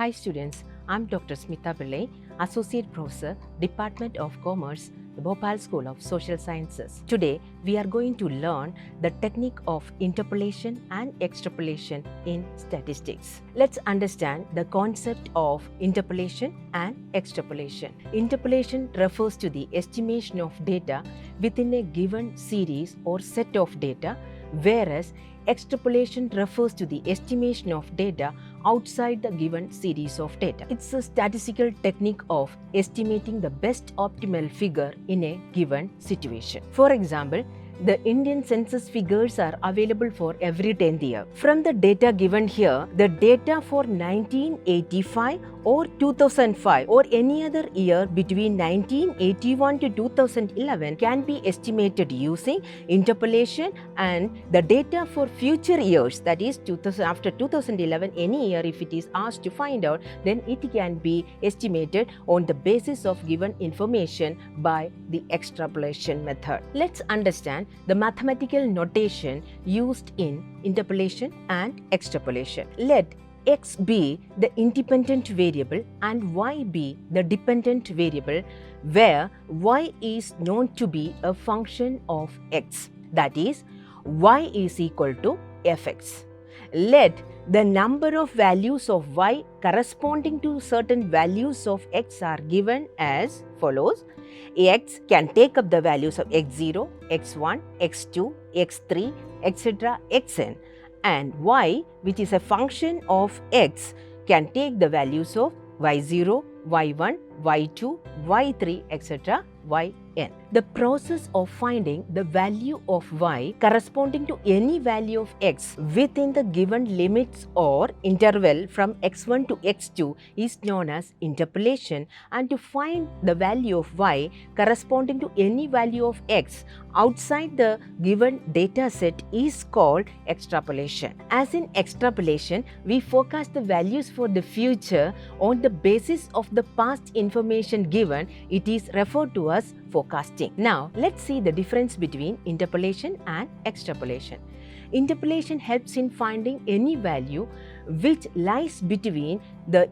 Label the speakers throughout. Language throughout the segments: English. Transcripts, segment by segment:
Speaker 1: Hi students, I'm Dr. Smita Pillai, Associate Professor, Department of Commerce, the Bhopal School of Social Sciences. Today, we are going to learn the technique of interpolation and extrapolation in statistics. Let's understand the concept of interpolation and extrapolation. Interpolation refers to the estimation of data within a given series or set of data, whereas extrapolation refers to the estimation of data outside the given series of data. It's a statistical technique of estimating the best optimal figure in a given situation. For example, the Indian census figures are available for every 10th year. From the data given here, the data for 1985 or 2005 or any other year between 1981 to 2011 can be estimated using interpolation, and the data for future years, that is after 2011, any year if it is asked to find out, then it can be estimated on the basis of given information by the extrapolation method. Let's understand the mathematical notation used in interpolation and extrapolation. Let x be the independent variable and y be the dependent variable, where y is known to be a function of x, that is, y is equal to fx. Let the number of values of y corresponding to certain values of x are given as follows. X can take up the values of x0, x1, x2, x3, etc., xn, and y, which is a function of x, can take the values of y0, y1, y2, y3, etc., yn. The process of finding the value of y corresponding to any value of x within the given limits or interval from x1 to x2 is known as interpolation, and to find the value of y corresponding to any value of x outside the given data set is called extrapolation. As in extrapolation, we forecast the values for the future on the basis of the past information given. It is referred to as forecasting. Now, let's see the difference between interpolation and extrapolation. Interpolation helps in finding any value which lies between the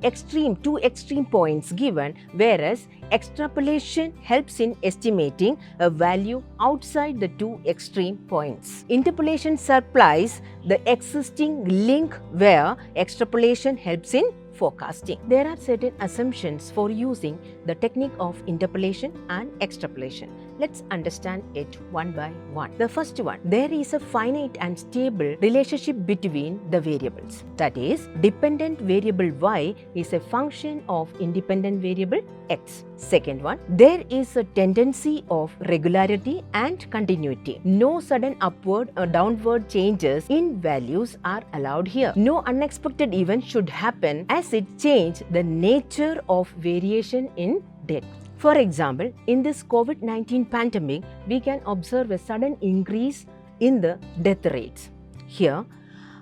Speaker 1: two extreme points given, whereas extrapolation helps in estimating a value outside the two extreme points. Interpolation supplies the existing link, where extrapolation helps in forecasting. There are certain assumptions for using the technique of interpolation and extrapolation. Let's understand it one by one. The first one, there is a finite and stable relationship between the variables. That is, dependent variable y is a function of independent variable x. Second one, there is a tendency of regularity and continuity. No sudden upward or downward changes in values are allowed here. No unexpected event should happen as it changes the nature of variation in data. For example, in this COVID-19 pandemic, we can observe a sudden increase in the death rates. Here,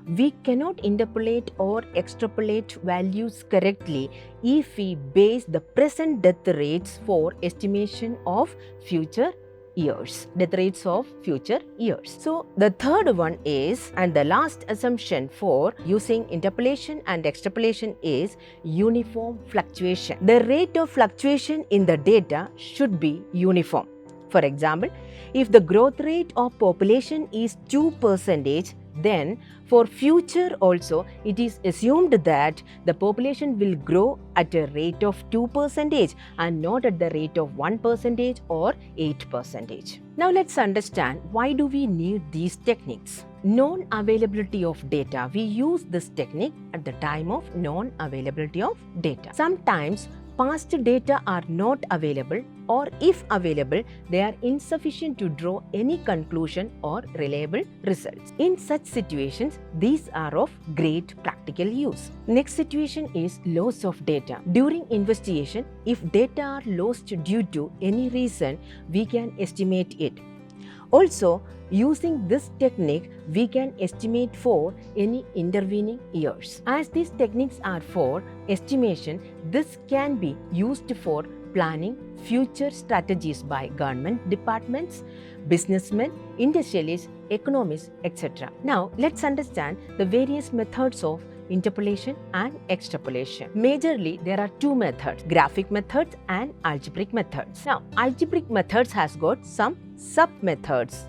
Speaker 1: we cannot interpolate or extrapolate values correctly if we base the present death rates for estimation of future years, death rates of future years. So the third one is, and the last assumption for using interpolation and extrapolation is uniform fluctuation. The rate of fluctuation in the data should be uniform. For example, if the growth rate of population is 2%, then for future also it is assumed that the population will grow at a rate of 2% and not at the rate of 1% or 8%. Now let's understand, why do we need these techniques? Non-availability of data. We use this technique at the time of non-availability of data. Sometimes past data are not available, or if available, they are insufficient to draw any conclusion or reliable results. In such situations, these are of great practical use. Next situation is loss of data. During investigation, if data are lost due to any reason, we can estimate it. Also, using this technique, we can estimate for any intervening years. As these techniques are for estimation, this can be used for planning future strategies by government departments, businessmen, industrialists, economists, etc. Now, let's understand the various methods of interpolation and extrapolation. Majorly, there are two methods, graphic methods and algebraic methods. Now, algebraic methods has got some sub-methods.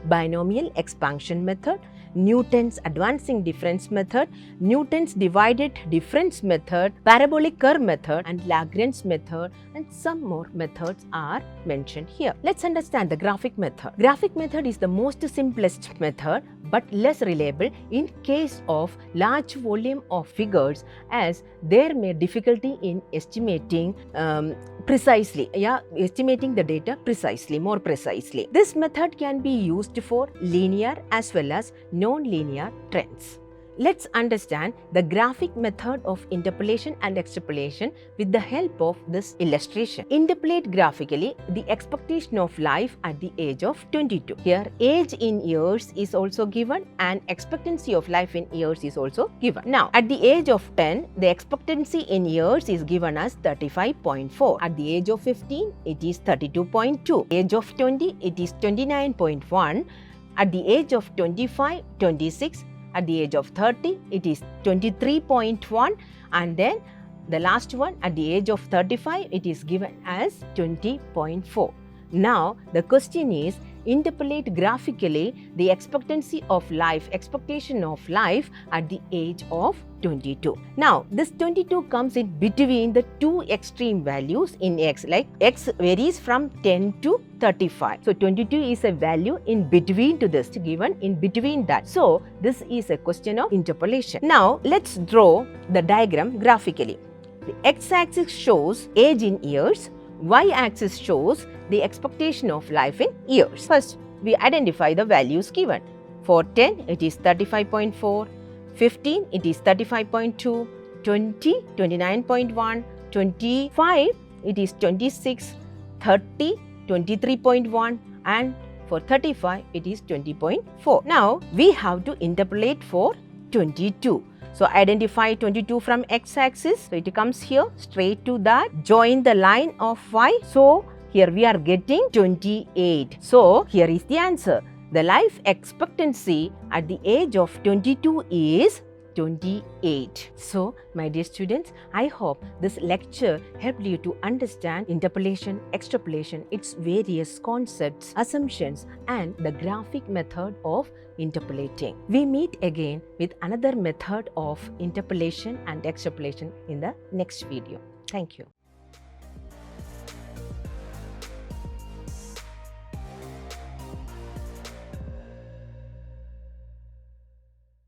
Speaker 1: Binomial expansion method, Newton's advancing difference method, Newton's divided difference method, parabolic curve method and Lagrange method, and some more methods are mentioned here. Let's understand the graphic method. Graphic method is the most simplest method but less reliable in case of large volume of figures, as there may difficulty in estimating estimating the data more precisely. This method can be used for linear as well as non-linear trends. Let's understand the graphic method of interpolation and extrapolation with the help of this illustration. Interpolate graphically the expectation of life at the age of 22. Here, age in years is also given and expectancy of life in years is also given. Now, at the age of 10, the expectancy in years is given as 35.4. At the age of 15, it is 32.2. Age of 20, it is 29.1. At the age of 25, 26, at the age of 30, it is 23.1, and then the last one at the age of 35, it is given as 20.4. Now, the question is, interpolate graphically the expectation of life at the age of 22. Now, this 22 comes in between the two extreme values in x, like x varies from 10 to 35. So, 22 is a value in between to this, given in between that. So, this is a question of interpolation. Now, let's draw the diagram graphically. The x-axis shows age in years, y-axis shows the expectation of life in years. First, we identify the values given. For 10, it is 35.4, 15, it is 35.2, 20, 29.1, 25, it is 26, 30, 23.1, and for 35, it is 20.4. Now, we have to interpolate for 22. So, identify 22 from x-axis. So, it comes here straight to that. Join the line of y. So, here we are getting 28. So, here is the answer. The life expectancy at the age of 22 is 28. So, my dear students, I hope this lecture helped you to understand interpolation, extrapolation, its various concepts, assumptions, and the graphic method of interpolating. We meet again with another method of interpolation and extrapolation in the next video. Thank you.